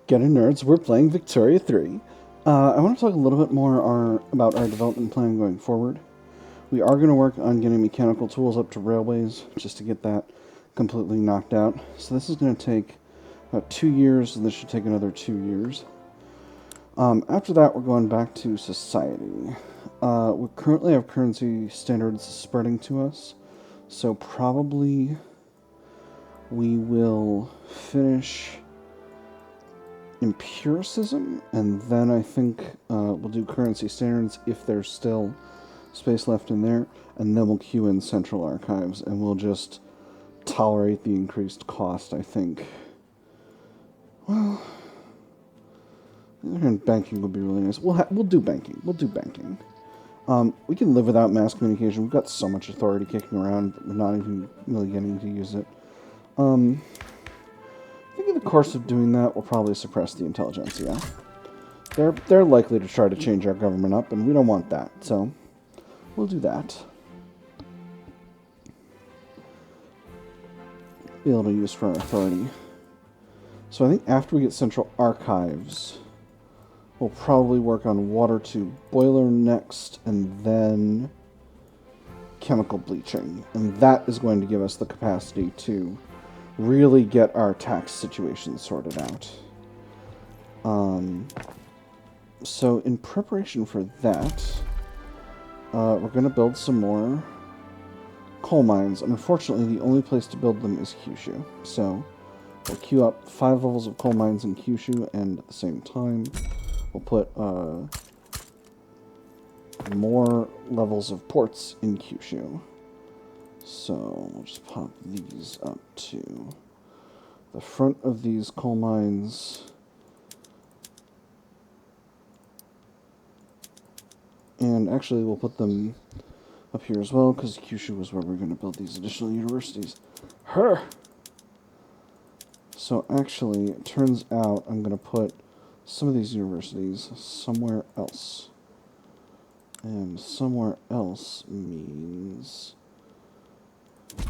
Getting nerds, we're playing Victoria 3. I want to talk a little bit more about our development plan going forward. We are going to work on getting mechanical tools up to railways, just to get that completely knocked out. So this is going to take about 2 years, and this should take another 2 years. After that, we're going back to society. We currently have currency standards spreading to us, so probably we will finish empiricism, and then I think we'll do currency standards if there's still space left in there, and then we'll queue in central archives, and we'll just tolerate the increased cost, I think. Well, banking would be really nice. We'll do banking. We'll do banking. We can live without mass communication. We've got so much authority kicking around, we're not even really getting to use it. I think in the course of doing that, we'll probably suppress the intelligentsia. They're likely to try to change our government up, and we don't want that, so we'll do that. Be able to use for our authority. So I think after we get central archives, we'll probably work on water tube boiler next, and then chemical bleaching. And that is going to give us the capacity to really get our tax situation sorted out. So in preparation for that, we're going to build some more coal mines. And unfortunately, the only place to build them is Kyushu. So we'll queue up 5 levels of coal mines in Kyushu, and at the same time, we'll put more levels of ports in Kyushu. So we'll just pop these up to the front of these coal mines. And actually we'll put them up here as well, because Kyushu is where we're going to build these additional universities. Her! So actually, it turns out I'm going to put some of these universities somewhere else. And somewhere else means I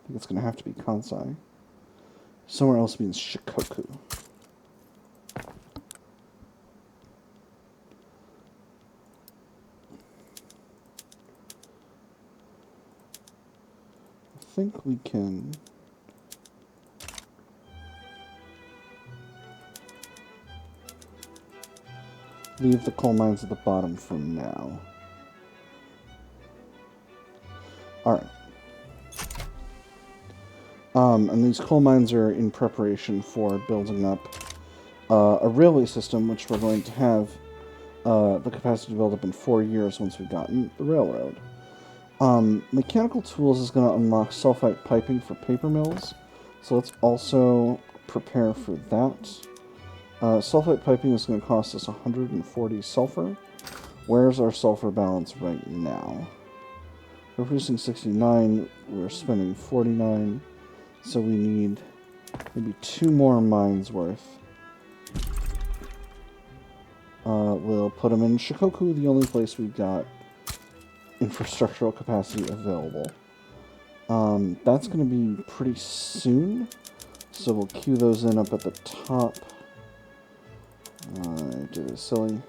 think it's going to have to be Kansai. Somewhere else means Shikoku. I think we can leave the coal mines at the bottom for now. Alright. And these coal mines are in preparation for building up a railway system, which we're going to have the capacity to build up in 4 years once we've gotten the railroad. Mechanical tools is going to unlock sulfite piping for paper mills, so let's also prepare for that. Sulfite piping is going to cost us 140 sulfur. Where's our sulfur balance right now? We're producing 69, we're spending 49, so we need maybe 2 more mines worth. We'll put them in Shikoku, the only place we've got infrastructural capacity available. That's going to be pretty soon, so we'll queue those in up at the top. I did it silly.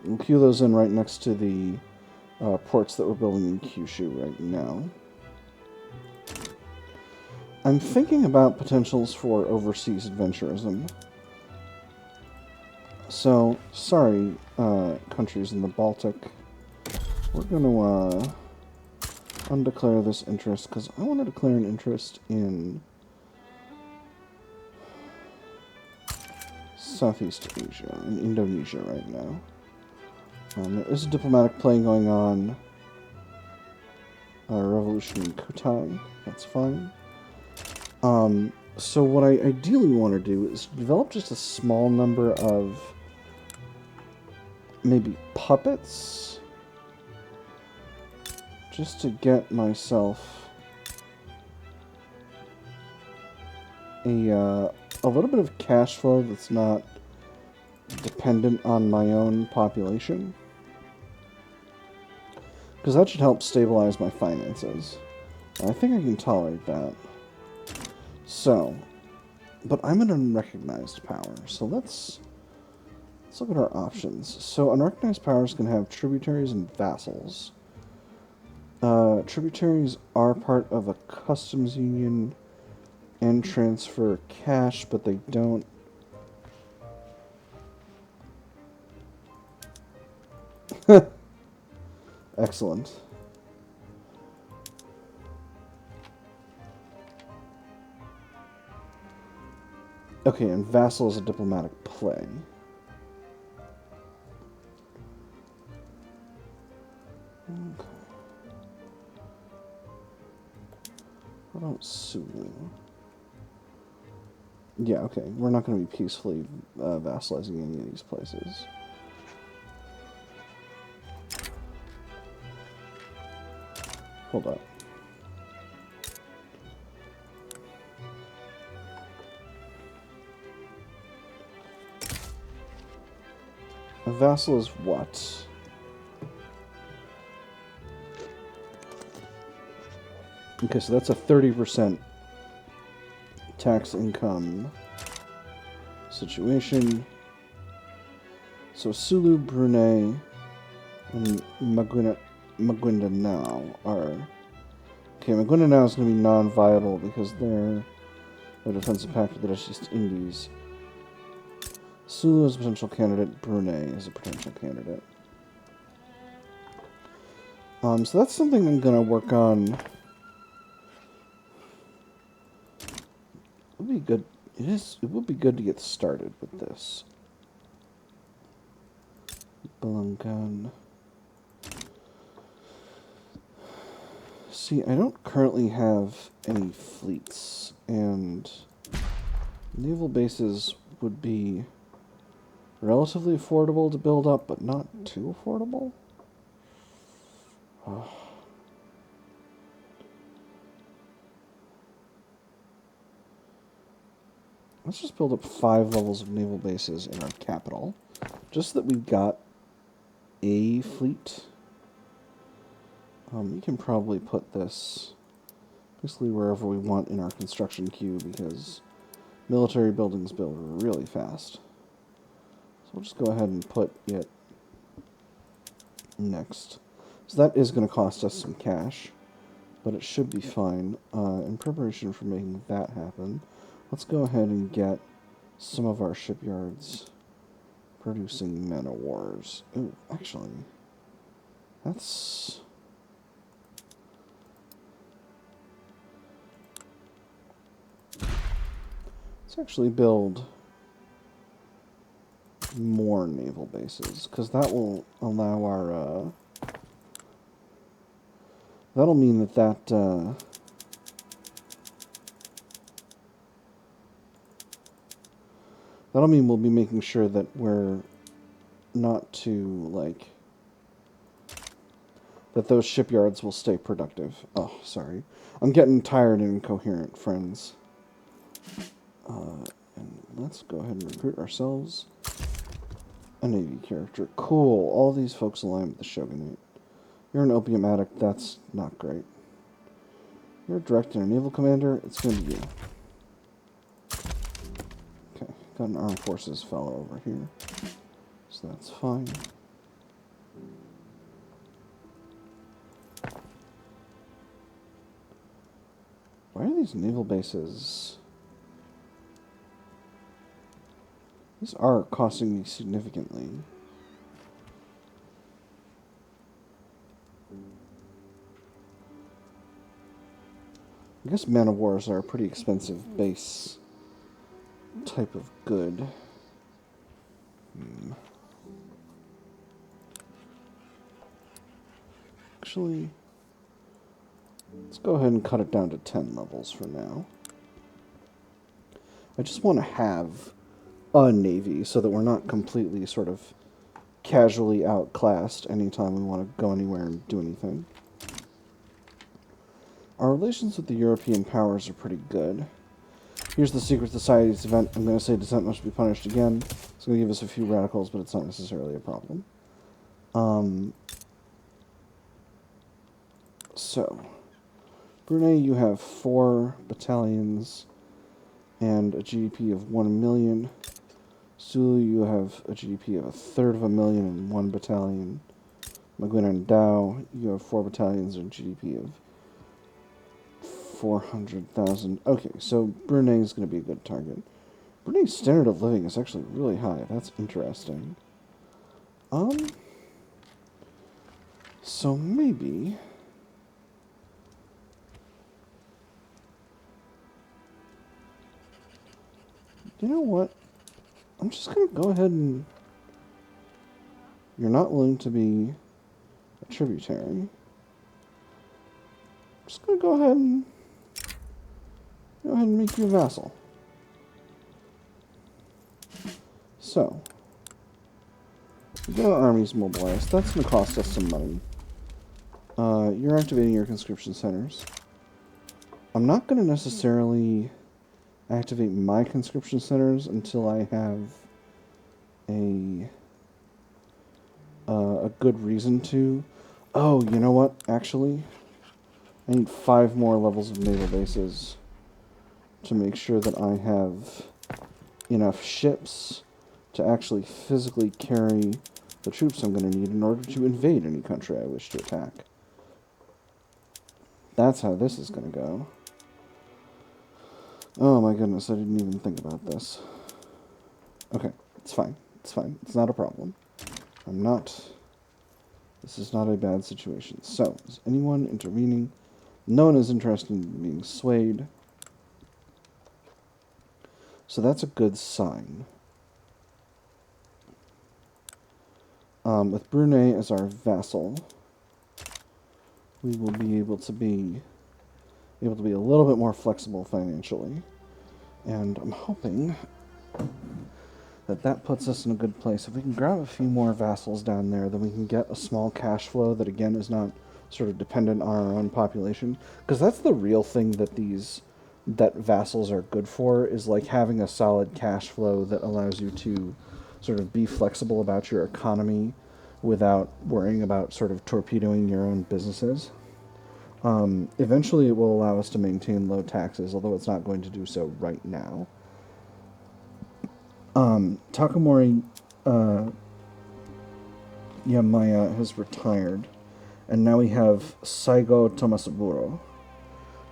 We'll queue those in right next to the ports that we're building in Kyushu right now. I'm thinking about potentials for overseas adventurism. So, sorry, countries in the Baltic. We're going to undeclare this interest, because I want to declare an interest in Southeast Asia, in Indonesia right now. There is a diplomatic play going on. A revolution in Kutai. That's fine. So what I ideally want to do is develop just a small number of maybe puppets, just to get myself a little bit of cash flow that's not dependent on my own population. Because that should help stabilize my finances. And I think I can tolerate that. So, but I'm an unrecognized power, so let's look at our options. So unrecognized powers can have tributaries and vassals. Tributaries are part of a customs union and transfer cash, but they don't. Excellent. Okay, and vassal is a diplomatic play. Okay. What about Sulu? Yeah, okay. We're not going to be peacefully vassalizing any of these places. Hold up. A vassal is what? Okay, so that's a 30% tax income situation. So Sulu, Brunei, and Maguindanao are... Okay, Maguindanao is going to be non-viable because they're a defensive pact with the Dutch East Indies. Sulu is a potential candidate. Brunei is a potential candidate. So that's something I'm going to work on. It would be good. It would be good to get started with this. Belangan. See, I don't currently have any fleets, and naval bases would be relatively affordable to build up, but not too affordable. Let's just build up 5 levels of naval bases in our capital, just so that we've got a fleet. We can probably put this basically wherever we want in our construction queue, because military buildings build really fast. So we'll just go ahead and put it next. So that is going to cost us some cash, but it should be fine. In preparation for making that happen, let's go ahead and get some of our shipyards producing men of wars. Ooh, actually, let's actually build more naval bases, because that will allow our, that'll mean that that'll mean we'll be making sure that we're not too, like, that those shipyards will stay productive. Oh, sorry. I'm getting tired and incoherent, friends. And let's go ahead and recruit ourselves a Navy character. Cool. All these folks align with the shogunate. You're an opium addict. That's not great. You're a director and a naval commander. It's going to be you. Okay. Got an armed forces fellow over here. So that's fine. Why are these naval bases... These are costing me significantly. I guess man of wars are a pretty expensive base type of good. Actually, let's go ahead and cut it down to 10 levels for now. I just want to have a navy so that we're not completely sort of casually outclassed anytime we want to go anywhere and do anything. Our relations with the European powers are pretty good. Here's the secret society's event. I'm going to say dissent must be punished again. It's going to give us a few radicals, but it's not necessarily a problem. So, Brunei, you have 4 battalions and a GDP of 1 million. Sulu, you have a GDP of 1/3 and 1 battalion. Maguina and Dao, you have 4 battalions and a GDP of 400,000. Okay, so Brunei is going to be a good target. Brunei's standard of living is actually really high. That's interesting. So maybe... You know what? I'm just going to go ahead and... You're not willing to be a tributary. I'm just going to go ahead and make you a vassal. So, we get our armies mobilized. That's going to cost us some money. You're activating your conscription centers. I'm not going to necessarily activate my conscription centers until I have a good reason to. Oh, you know what? Actually, I need 5 more levels of naval bases to make sure that I have enough ships to actually physically carry the troops I'm going to need in order to invade any country I wish to attack. That's how this is going to go. Oh my goodness, I didn't even think about this. Okay, it's fine. It's fine. It's not a problem. This is not a bad situation. So, is anyone intervening? No one is interested in being swayed. So that's a good sign. With Brunei as our vassal, we will be able to be a little bit more flexible financially. And I'm hoping that puts us in a good place. If we can grab a few more vassals down there, then we can get a small cash flow that, again, is not sort of dependent on our own population. Because that's the real thing that vassals are good for, is like having a solid cash flow that allows you to sort of be flexible about your economy without worrying about sort of torpedoing your own businesses. Eventually it will allow us to maintain low taxes, although it's not going to do so right now. Takamori Yamaya has retired, and now we have Saigo Tomasaburo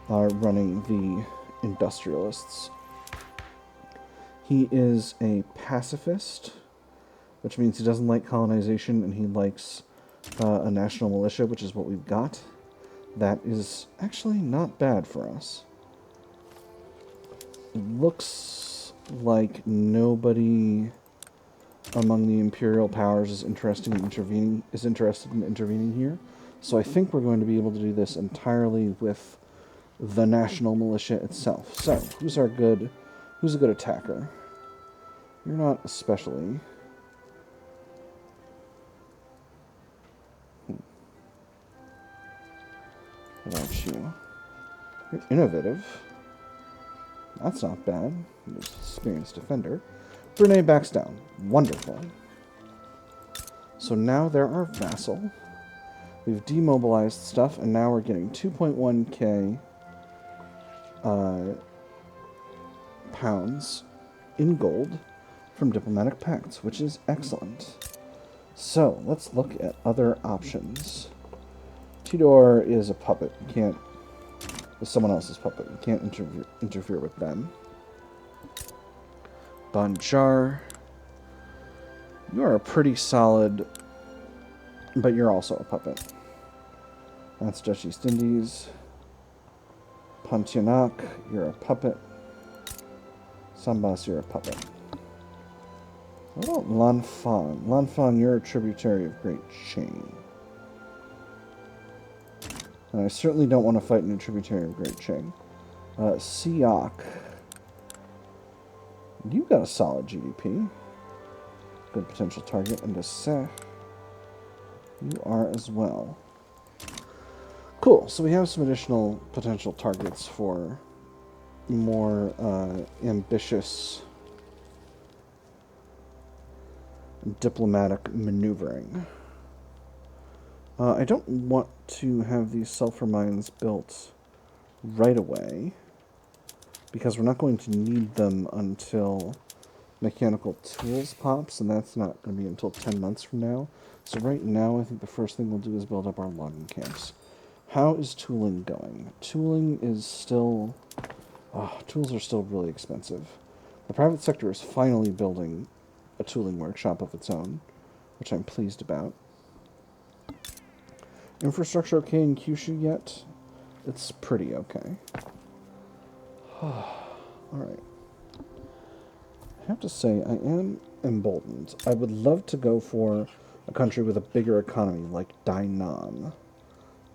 running the industrialists. He is a pacifist, which means he doesn't like colonization, and he likes a national militia, which is what we've got. That is actually not bad for us. It looks like nobody among the imperial powers is interested in intervening here. So I think we're going to be able to do this entirely with the national militia itself. So, who's a good attacker? You're not especially. What about you? You're innovative. That's not bad. You're an experienced defender. Brunei backs down. Wonderful. So now they're our vassal. We've demobilized stuff, and now we're getting 2.1k pounds in gold from diplomatic pacts, which is excellent. So let's look at other options. Tidor is a puppet. You can't... It's someone else's puppet. You can't interfere with them. Banjar. You are a pretty solid... But you're also a puppet. That's Dutch East Indies. Pontianak, you're a puppet. Sambas, you're a puppet. What about Lanfan? Lanfan, you're a tributary of Great Chain. And I certainly don't want to fight in a tributary of Great Chain. Siak. You got a solid GDP. Good potential target. And Deseh. You are as well. Cool. So we have some additional potential targets for more ambitious diplomatic maneuvering. I don't want to have these sulfur mines built right away, because we're not going to need them until mechanical tools pops, and that's not going to be until 10 months from now. So right now, I think the first thing we'll do is build up our logging camps. How is tooling going? Tooling is still... tools are still really expensive. The private sector is finally building a tooling workshop of its own, which I'm pleased about. Infrastructure okay in Kyushu yet? It's pretty okay. Alright. I have to say, I am emboldened. I would love to go for a country with a bigger economy, like Dainan.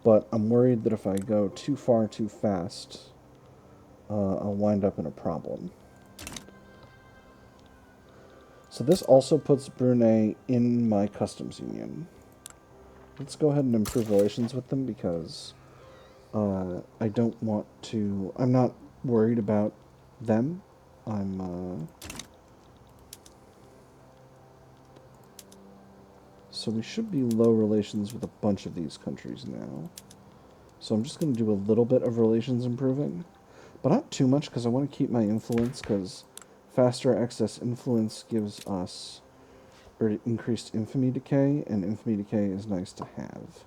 But I'm worried that if I go too far too fast, I'll wind up in a problem. So this also puts Brunei in my customs union. Let's go ahead and improve relations with them, because I don't want to... I'm not worried about them. So we should be low relations with a bunch of these countries now. So I'm just going to do a little bit of relations improving. But not too much, because I want to keep my influence, because faster excess influence gives us increased infamy decay, and infamy decay is nice to have.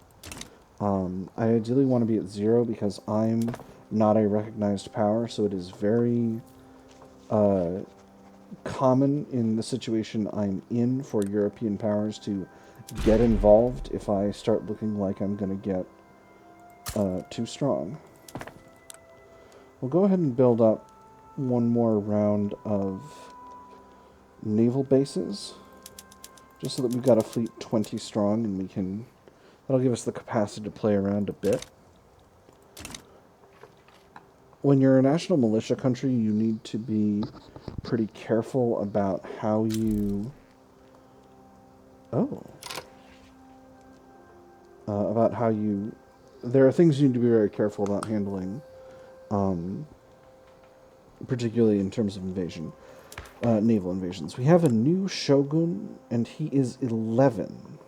I ideally want to be at 0, because I'm not a recognized power, so it is very common in the situation I'm in for European powers to get involved if I start looking like I'm going to get too strong. We'll go ahead and build up one more round of naval bases, just so that we've got a fleet 20 strong, and we can... That'll give us the capacity to play around a bit. When you're a national militia country, you need to be pretty careful about how you... about how you... There are things you need to be very careful about handling, particularly in terms of invasion, naval invasions. We have a new shogun, and he is 11.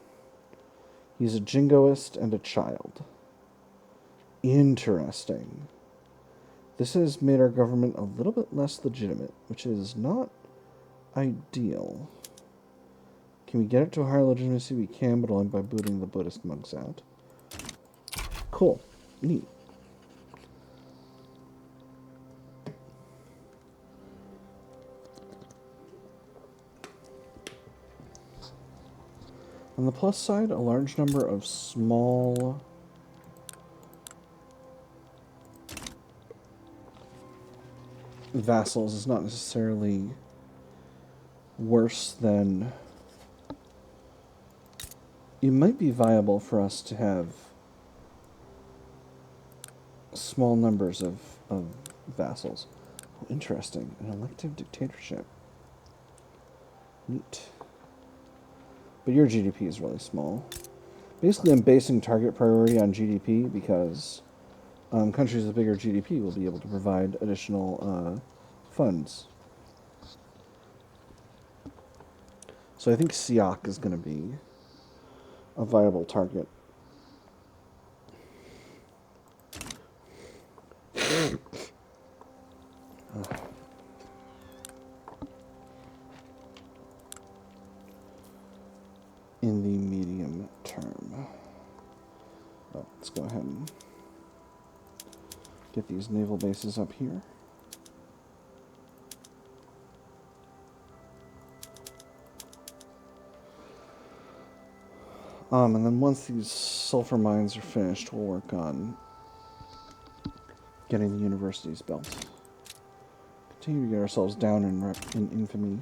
He's a jingoist and a child. Interesting. This has made our government a little bit less legitimate, which is not ideal. Can we get it to a higher legitimacy? We can, but only by booting the Buddhist monks out. Cool. Neat. On the plus side, a large number of small vassals is not necessarily worse than... It might be viable for us to have small numbers of vassals. Oh, interesting. An elective dictatorship. Neat. But your GDP is really small. Basically, I'm basing target priority on GDP, because countries with bigger GDP will be able to provide additional funds. So I think Siak is going to be a viable target. In the medium term. Well, let's go ahead and get these naval bases up here. And then once these sulfur mines are finished, we'll work on getting the universities built. Continue to get ourselves down in infamy.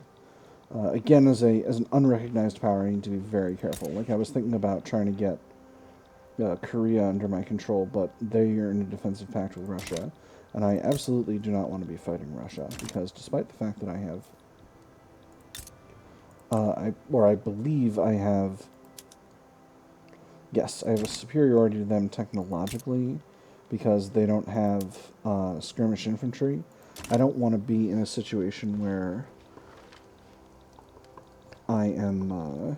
Again, as an unrecognized power, I need to be very careful. Like, I was thinking about trying to get Korea under my control, but they are in a defensive pact with Russia, and I absolutely do not want to be fighting Russia, because despite the fact that I have... I believe I have... Yes, I have a superiority to them technologically, because they don't have skirmish infantry. I don't want to be in a situation where I am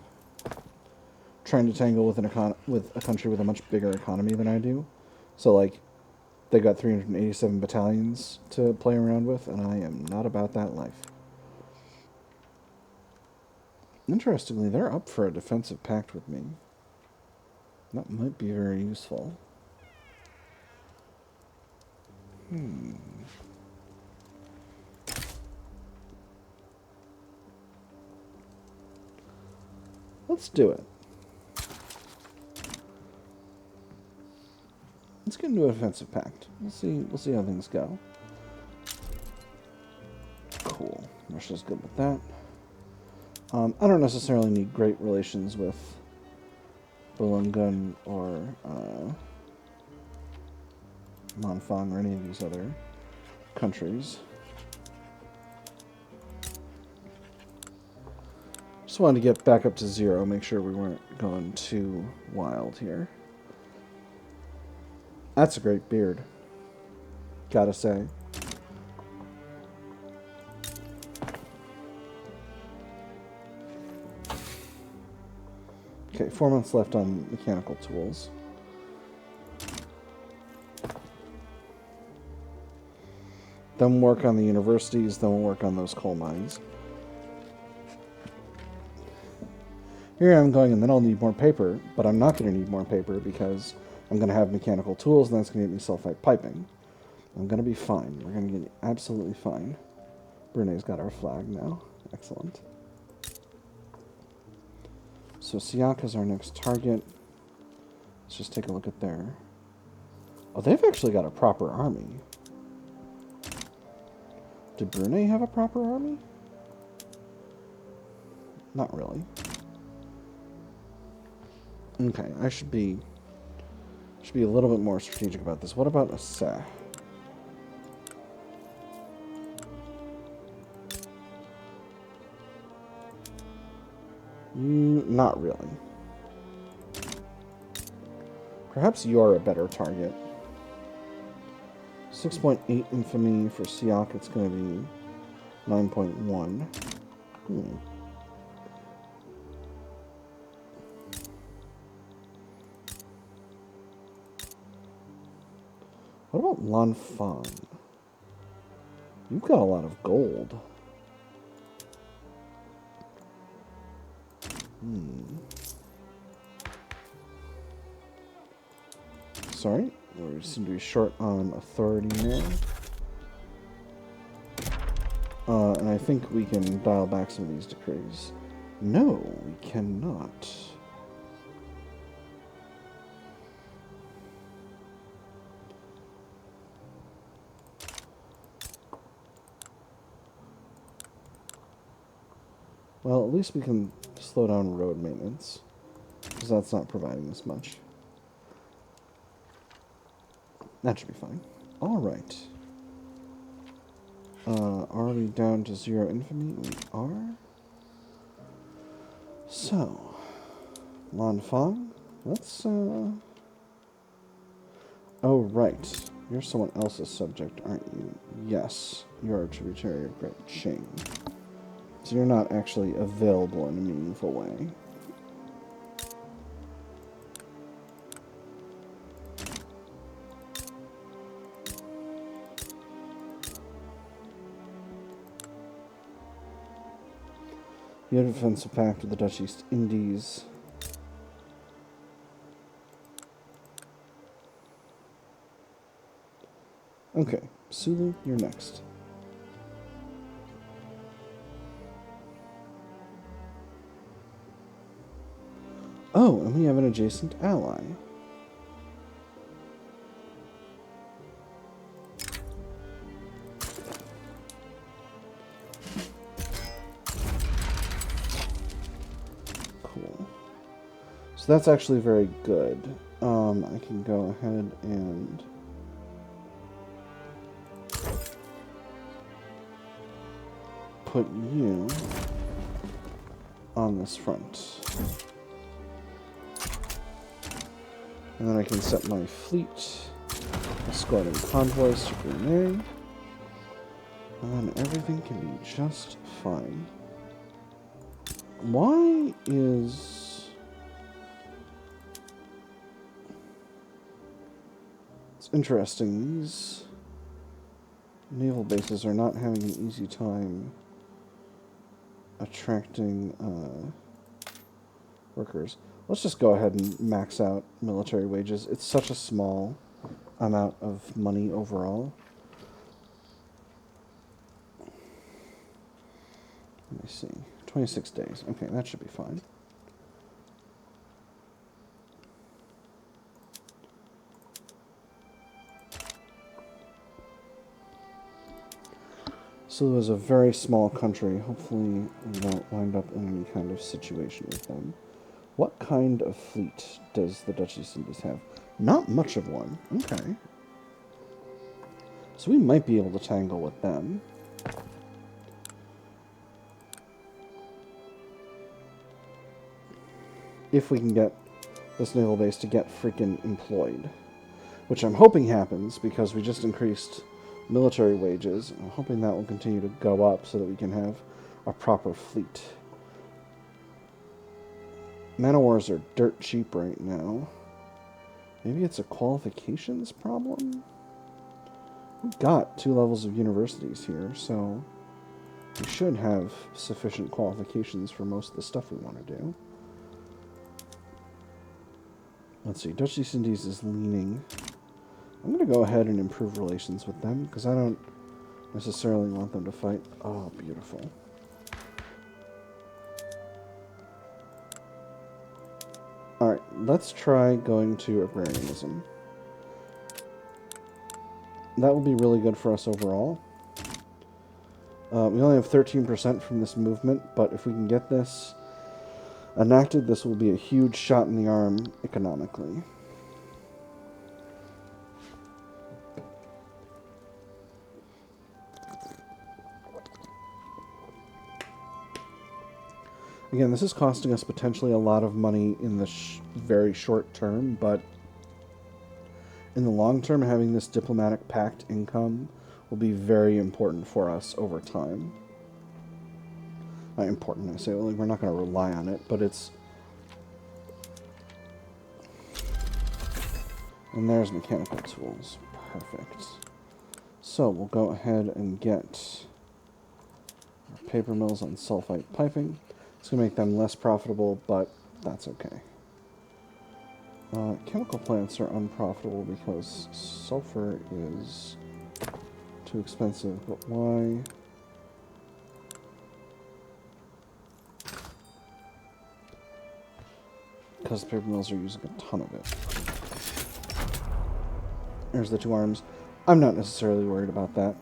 trying to tangle with with a country with a much bigger economy than I do. So, like, they got 387 battalions to play around with, and I am not about that life. Interestingly, they're up for a defensive pact with me. That might be very useful. Let's do it. Let's get into a defensive pact. We'll see how things go. Cool. Russia's good with that. I don't necessarily need great relations with Bolungun or Monfang or any of these other countries. Just wanted to get back up to 0, make sure we weren't going too wild here. That's a great beard, gotta say. Okay, 4 months left on mechanical tools. Then we'll work on the universities, then we'll work on those coal mines. Here I'm going, and then I'll need more paper, but I'm not going to need more paper because I'm going to have mechanical tools, and that's going to get me sulfite piping. I'm going to be fine. We're going to get absolutely fine. Brunei's got our flag now. Excellent. So Siak is our next target. Let's just take a look at their... Oh, they've actually got a proper army. Did Brunei have a proper army? Not really. Okay, I should be a little bit more strategic about this. What about Aceh? Not really. Perhaps you're a better target. 6.8 infamy for Siak. It's going to be 9.1. What about Lanfang? You've got a lot of gold. Sorry, we seem to be short on authority now. And I think we can dial back some of these decrees. No, we cannot. Well, at least we can slow down road maintenance, because that's not providing us much. That should be fine. Alright. Are we down to 0 infamy? We are. So, Lanfang, let's, Oh, right. You're someone else's subject, aren't you? Yes, you're a tributary of Great Qing. So you're not actually available in a meaningful way. You have a defensive pact with the Dutch East Indies. Okay, Sulu, you're next. Oh, and we have an adjacent ally. Cool. So that's actually very good. I can go ahead and... put you on this front. And then I can set my fleet, escorting convoys to Brunei, and then everything can be just fine. Why is It's interesting. These naval bases are not having an easy time attracting workers. Let's just go ahead and max out military wages. It's such a small amount of money overall. Let me see. 26 days. Okay, that should be fine. So it was a very small country. Hopefully we won't wind up in any kind of situation with them. What kind of fleet does the Dutch East Indies have? Not much of one. Okay. So we might be able to tangle with them. If we can get this naval base to get freaking employed. Which I'm hoping happens because we just increased military wages. I'm hoping that will continue to go up so that we can have a proper fleet. Man-o-wars are dirt cheap right now. Maybe it's a qualifications problem? We've got 2 levels of universities here, so we should have sufficient qualifications for most of the stuff we want to do. Let's see, Dutch East Indies is leaning. I'm going to go ahead and improve relations with them, because I don't necessarily want them to fight. Oh, beautiful. Alright, let's try going to agrarianism. That will be really good for us overall. We only have 13% from this movement, but if we can get this enacted, this will be a huge shot in the arm economically. Again, this is costing us potentially a lot of money in the very short term, but in the long term, having this diplomatic pact income will be very important for us over time. Not important, I say. Well, we're not going to rely on it, but it's... And there's mechanical tools. Perfect. So we'll go ahead and get our paper mills on sulfite piping. It's going to make them less profitable, but that's okay. Chemical plants are unprofitable because sulfur is too expensive, but why? Because paper mills are using a ton of it. There's the 2 arms. I'm not necessarily worried about that.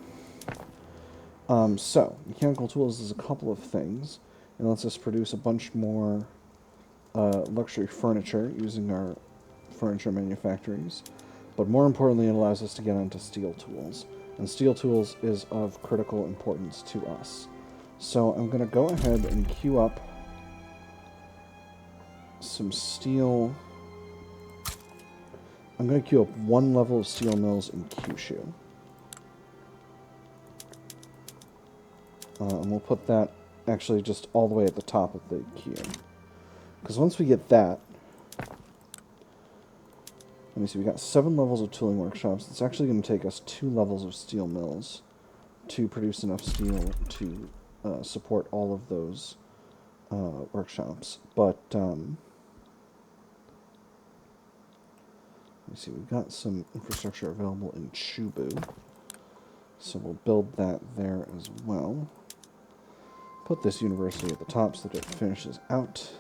So, mechanical tools is a couple of things. It lets us produce a bunch more luxury furniture using our furniture manufactories. But more importantly, it allows us to get onto steel tools. And steel tools is of critical importance to us. So I'm going to go ahead and queue up some steel. I'm going to queue up 1 level of steel mills in Kyushu. And we'll put that actually just all the way at the top of the queue. Because once we get that, let me see, we got 7 levels of tooling workshops. It's actually going to take us 2 levels of steel mills to produce enough steel to support all of those workshops. But, let me see, we've got some infrastructure available in Chubu. So we'll build that there as well. Put this university at the top so that it finishes out.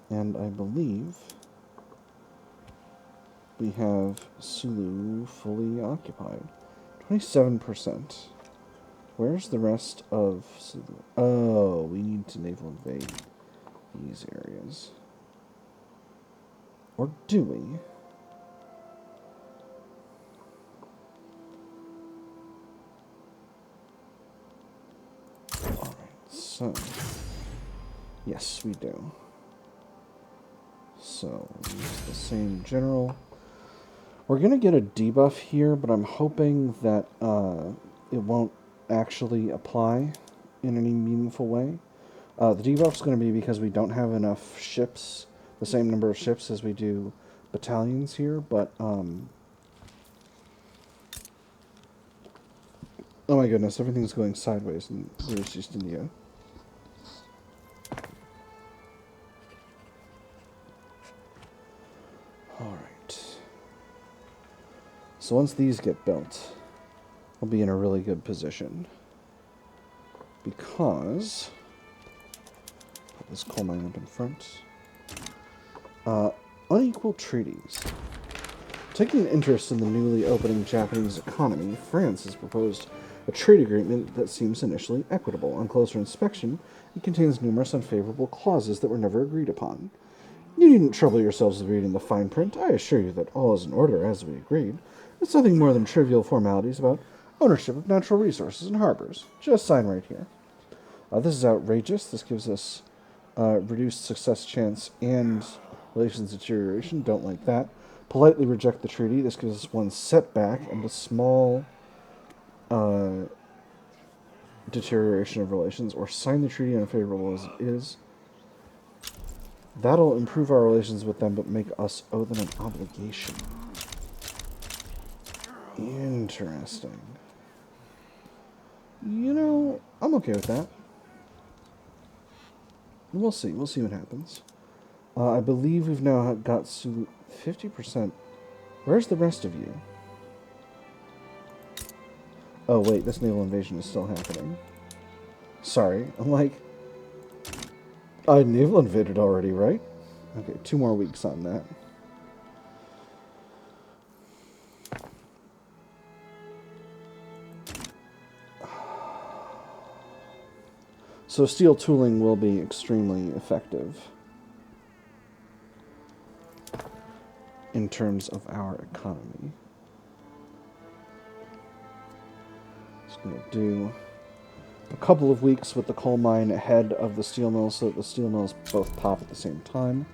And I believe we have Sulu fully occupied. 27%. Where's the rest of Sulu? Oh, we need to naval invade these areas. Or do we? Alright, so... yes, we do. So, we'll use the same general. We're going to get a debuff here, but I'm hoping that it won't actually apply in any meaningful way. The debuff's going to be because we don't have enough ships, the same number of ships as we do battalions here, but, oh my goodness, everything's going sideways in British East India. Alright. So once these get built, we'll be in a really good position. Because... put this coal mine up in front. Unequal treaties. Taking an interest in the newly opening Japanese economy, France has proposed a trade agreement that seems initially equitable. On closer inspection, it contains numerous unfavorable clauses that were never agreed upon. You needn't trouble yourselves with reading the fine print. I assure you that all is in order as we agreed. It's nothing more than trivial formalities about ownership of natural resources and harbors. Just sign right here. This is outrageous. This gives us reduced success chance and relations deterioration. Don't like that. Politely reject the treaty. This gives us one setback and a small deterioration of relations. Or sign the treaty unfavorable as it is. That'll improve our relations with them, but make us owe them an obligation. Interesting. You know, I'm okay with that. We'll see. We'll see what happens. I believe we've now got 50%. Where's the rest of you? Oh, wait. This naval invasion is still happening. Sorry. I'm like... I naval invaded already, right? Okay, 2 more weeks on that. So steel tooling will be extremely effective in terms of our economy. Just going to do a couple of weeks with the coal mine ahead of the steel mill so that the steel mills both pop at the same time.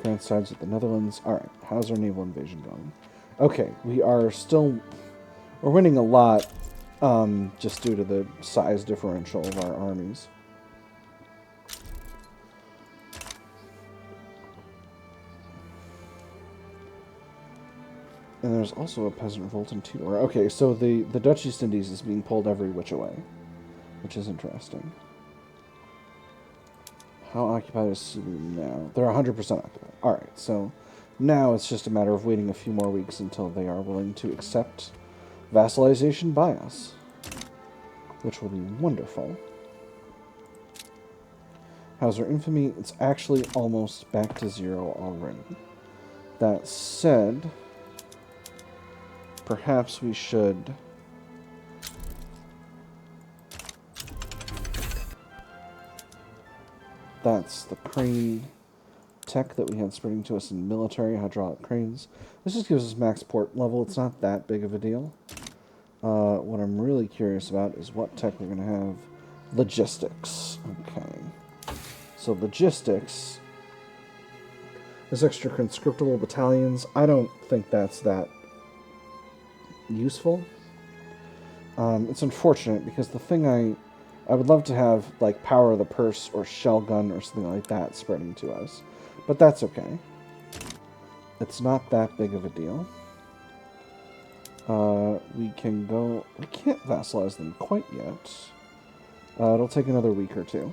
France sides with the Netherlands. Alright, how's our naval invasion going? Okay, we're winning a lot, just due to the size differential of our armies. And there's also a peasant revolt in Timor. Okay, so the Dutch East Indies is being pulled every which way, which is interesting. How occupied is Sulu now? They're 100% occupied. Alright, so now it's just a matter of waiting a few more weeks until they are willing to accept vassalization by us, which will be wonderful. How's our infamy? It's actually almost back to 0 already. That said... perhaps we should that's the crane tech that we had spreading to us in military, hydraulic cranes. This just gives us max port level. It's not that big of a deal. What I'm really curious about is what tech we're going to have. Logistics. Okay. So logistics. This extra conscriptable battalions. I don't think that's that useful. It's unfortunate because the thing I would love to have like power of the purse or shell gun or something like that spreading to us, but that's okay. It's not that big of a deal. We can't vassalize them quite yet. It'll take another week or 2.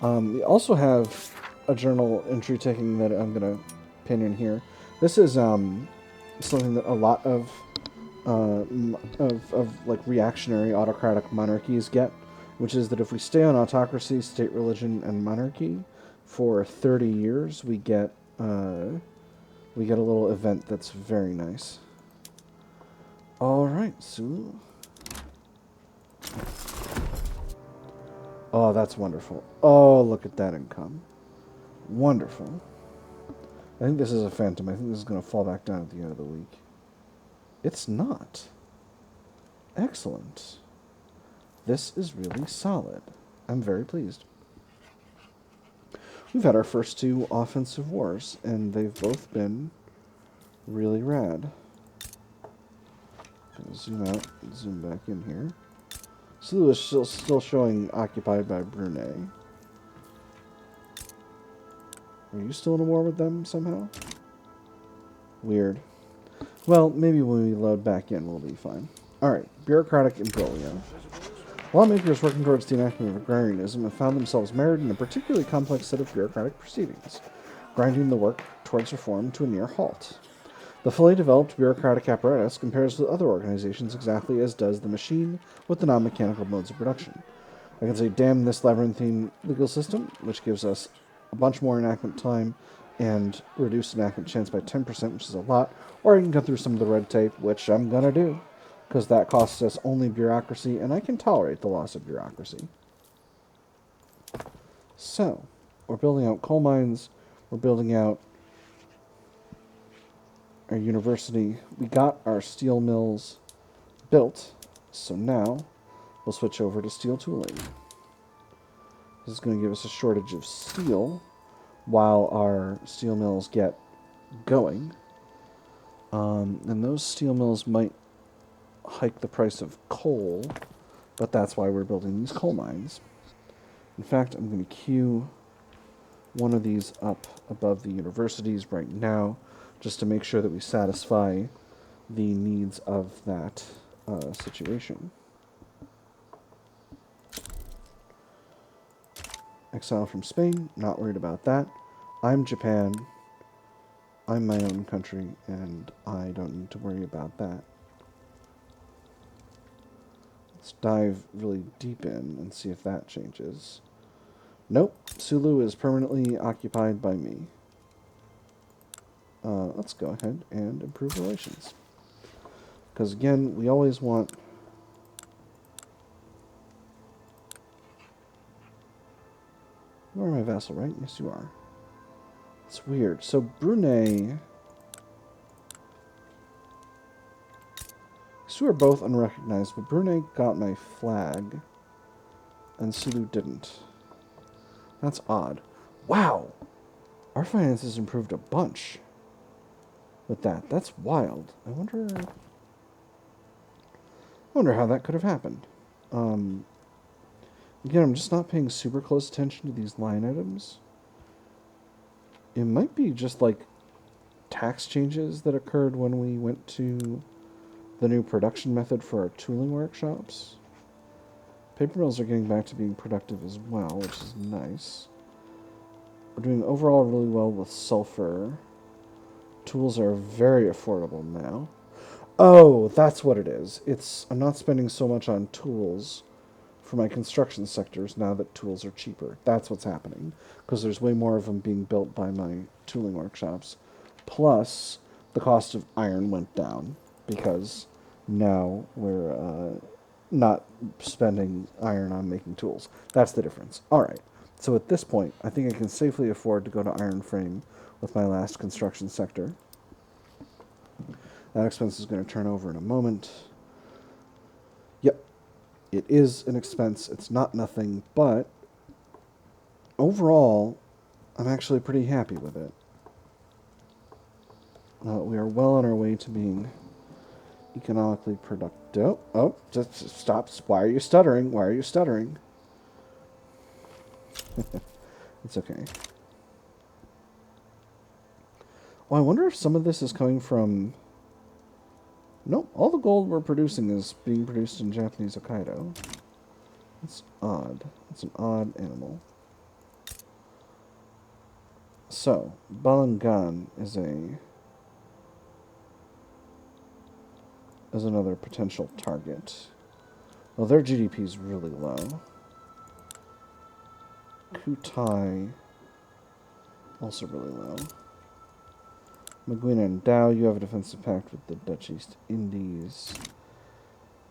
We also have a journal entry taking that I'm gonna pin in here. This is something that a lot of like reactionary autocratic monarchies get, which is that if we stay on autocracy, state religion, and monarchy for 30 years, we get a little event that's very nice. All right, Sulu. Oh, that's wonderful. Oh, look at that income. Wonderful. I think this is a phantom. I think this is going to fall back down at the end of the week. It's not. Excellent. This is really solid. I'm very pleased. We've had our first 2 offensive wars, and they've both been really rad. Zoom out, zoom back in here. Sulu is still showing occupied by Brunei. Are you still in a war with them somehow? Weird. Well, maybe when we load back in, we'll be fine. Alright, bureaucratic imbroglio. Lawmakers working towards the enactment of agrarianism have found themselves mired in a particularly complex set of bureaucratic proceedings, grinding the work towards reform to a near halt. The fully developed bureaucratic apparatus compares with other organizations exactly as does the machine with the non-mechanical modes of production. I can say, damn this labyrinthine legal system, which gives us a bunch more enactment time and reduced enactment chance by 10%, which is a lot, or I can cut through some of the red tape, which I'm going to do, because that costs us only bureaucracy, and I can tolerate the loss of bureaucracy. So, we're building out coal mines, we're building out our university. We got our steel mills built, so now we'll switch over to steel tooling. This is going to give us a shortage of steel while our steel mills get going. And those steel mills might hike the price of coal, but that's why we're building these coal mines. In fact, I'm going to queue one of these up above the universities right now, just to make sure that we satisfy the needs of that situation. Exile from Spain, not worried about that. I'm Japan. I'm my own country, and I don't need to worry about that. Let's dive really deep in and see if that changes. Nope, Sulu is permanently occupied by me. Let's go ahead and improve relations. Because again, we always want... You are my vassal, right? Yes, you are. It's weird. So Brunei... These two are both unrecognized, but Brunei got my flag, and Sulu didn't. That's odd. Wow! Our finances improved a bunch with that. That's wild. I wonder how that could have happened. Again, I'm just not paying super close attention to these line items. It might be just like tax changes that occurred when we went to the new production method for our tooling workshops. Paper mills are getting back to being productive as well, which is nice. We're doing overall really well with sulfur. Tools are very affordable now. Oh, that's what it is. I'm not spending so much on tools for my construction sectors now that tools are cheaper. That's what's happening, because there's way more of them being built by my tooling workshops. Plus, the cost of iron went down, because now we're not spending iron on making tools. That's the difference. All right. So at this point, I think I can safely afford to go to iron frame with my last construction sector. That expense is going to turn over in a moment. Yep, it is an expense. It's not nothing, but overall, I'm actually pretty happy with it. We are well on our way to being economically productive. Oh, just stop. Why are you stuttering? Why are you stuttering? It's okay. Oh, I wonder if some of this is coming from... Nope, all the gold we're producing is being produced in Japanese Hokkaido. That's odd. That's an odd animal. So, Balangan is another potential target. Well, their GDP is really low. Kutai, also really low. Maguina and Dao, you have a defensive pact with the Dutch East Indies.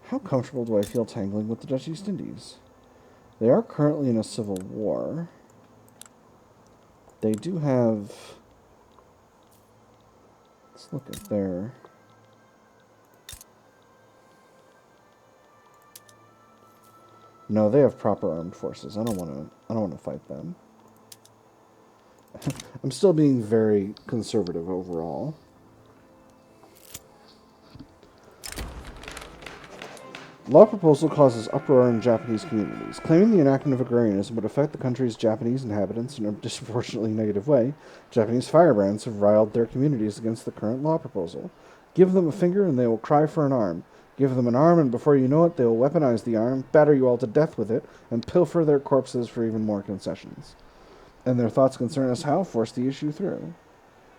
How comfortable do I feel tangling with the Dutch East Indies? They are currently in a civil war. They do have... Let's look at their... No, they have proper armed forces. I don't want to fight them. I'm still being very conservative overall. Law proposal causes uproar in Japanese communities. Claiming the enactment of agrarianism would affect the country's Japanese inhabitants in a disproportionately negative way, Japanese firebrands have riled their communities against the current law proposal. Give them a finger and they will cry for an arm. Give them an arm and before you know it, they will weaponize the arm, batter you all to death with it, and pilfer their corpses for even more concessions. And their thoughts concern us how? Force the issue through.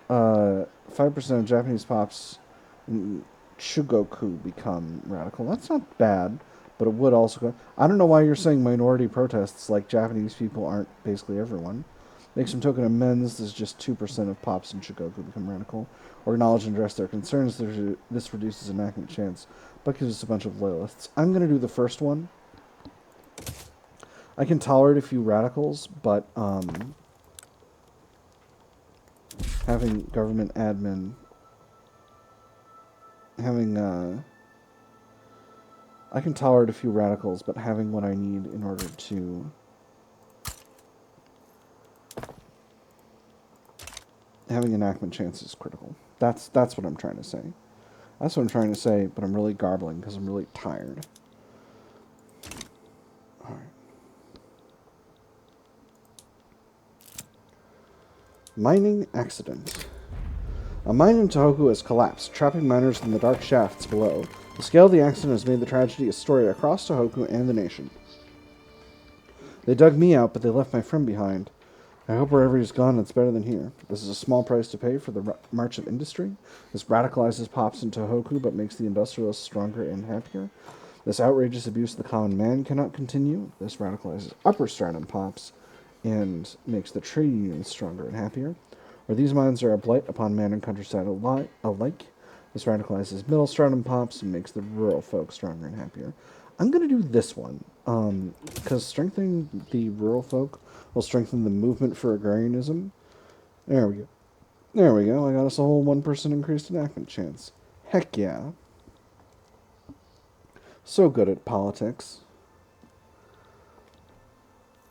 5% of Japanese pops Shugoku become radical. That's not bad, but it would also go. I don't know why you're saying minority protests like Japanese people aren't basically everyone. Make some token amends. There's just 2% of pops in Shugoku become radical. Or acknowledge and address their concerns. This reduces enactment chance, but gives us a bunch of loyalists. I'm going to do the first one. I can tolerate a few radicals, but having government admin, I can tolerate a few radicals, but having what I need in order to having enactment chance is critical. That's what I'm trying to say. That's what I'm trying to say, but I'm really garbling because I'm really tired. All right. Mining accident. A mine in Tohoku has collapsed, trapping miners in the dark shafts below. The scale of the accident has made the tragedy a story across Tohoku and the nation. They dug me out, but they left my friend behind. I hope wherever he's gone, it's better than here. This is a small price to pay for the march of industry. This radicalizes pops in Tohoku, but makes the industrialists stronger and happier. This outrageous abuse of the common man cannot continue. This radicalizes upper stratum pops and makes the trade unions stronger and happier. Or these mines are a blight upon man and countryside alike. This radicalizes middle stratum pops and makes the rural folk stronger and happier. I'm going to do this one, because strengthening the rural folk will strengthen the movement for agrarianism. There we go. There we go. I got us a whole 1% increased enactment chance. Heck yeah. So good at politics.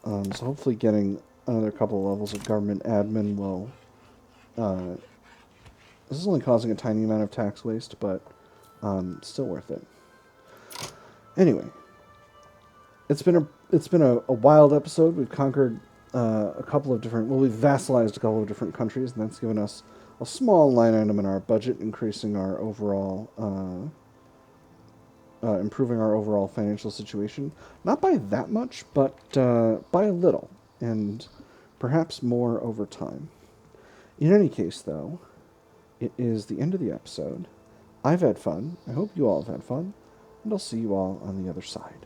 So hopefully getting another couple of levels of government admin will... this is only causing a tiny amount of tax waste, but still worth it. Anyway, it's been a wild episode. We've conquered a couple of different... Well, we've vassalized a couple of different countries, and that's given us a small line item in our budget, increasing our overall... improving our overall financial situation. Not by that much, but by a little, and perhaps more over time. In any case, though, it is the end of the episode. I've had fun. I hope you all have had fun, and I'll see you all on the other side.